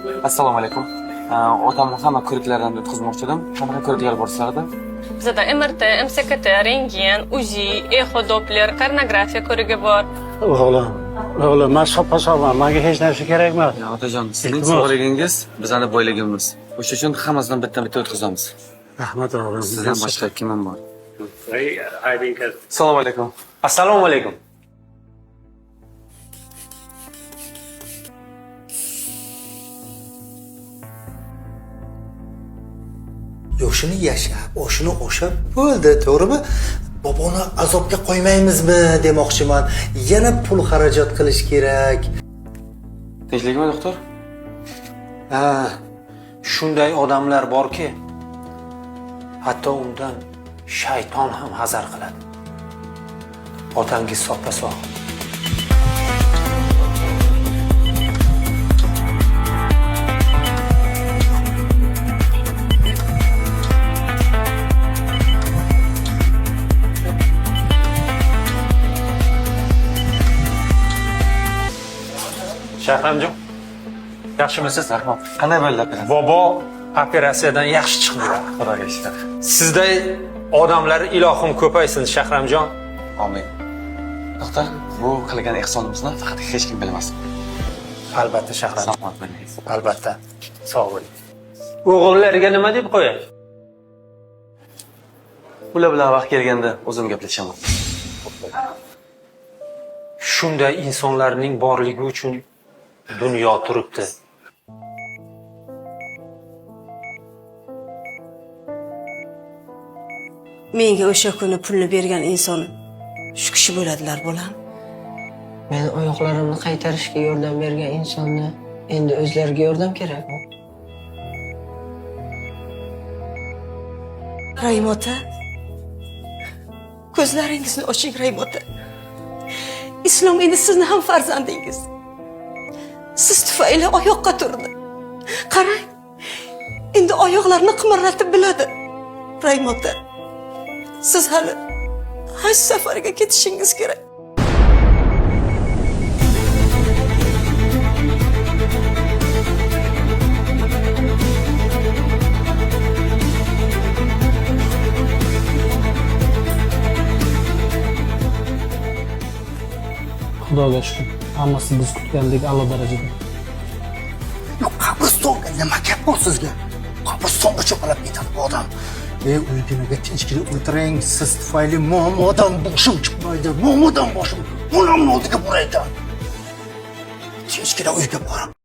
Assalomu alaykum. Otamni hamma ko'riklarini o'tkazmoqchi edim. Qanaqa ko'riklar bor sizlarda? Bizda MRT, MSKT, rentgen, UZI, echo doppler, koronagrafiya ko'rigi bor. O'g'lim, men soppa-sog'man, menga hech narsa kerak emas. Otajon, sizning sog'ligingiz bizning boyligimiz. O'sha uchun hammasidan bitta o'tkazamiz. Rahmat o'g'lim. Sizdan boshqa kimim bor? Aydin aka. Assalomu alaykum. Assalomu alaykum. Yo'shini yashab, oshini o'shab bo'ldi, to'g'rimi? Boboni azobga qo'ymaymizmi demoqchiman. Yana pul xarajat qilish kerak. Tinchlikmi, doktor? Ha, shunday odamlar borki, hatto undan shayton ham hazar qiladi. Otangiz soppa-sog'. Shahramjon, yaxshimisiz? Rahmat. Qanday bo'ldi operatsiya? Bobo operatsiyadan yaxshi chiqdi. Xudoga shukr. Sizday odamlar ilohim ko'paysin, Shahramjon. Amin. Doktor, bu qilgan ehsonimizni faqat hech kim bilmasin. Albatta, Shahramjon. Salomat bo'ling. Albatta. Sog' bo'ling. O'g'illarga nima deb qo'yay? Ular bilan vaqt kelganda o'zim gaplashaman. Shunday insonlarning borligi uchun dunyo turibdi. Menga o'sha kuni pulni bergan inson shu kishi bo'ladilar, bolam. Men oyoqlarimni qaytarishga yordam bergan insonni endi o'zlariga yordam kerakmi? Rahim ota. Ko'zlaringizni oching, Rahim ota. Islom endi sizni ham farzandingiz. Siz tufayli oyoqqa turdi. Qarang. Endi oyoqlarini qimirlatib biladi. Rahim ota. Siz hali haj safariga ketishingiz kerak. Xudoga shukr. Hammasi biz kutgandek a'lo darajada. Qabristonga nima gap bor sizga? Qabristonga cho'qilib ketadi bu odam. Uyginaga tinchgina o'tiring, siz tufayli muammodan boshim chiqmaydi. Muammodan boshim. Onamni oldiga boraydi. Tinchgina uyga borib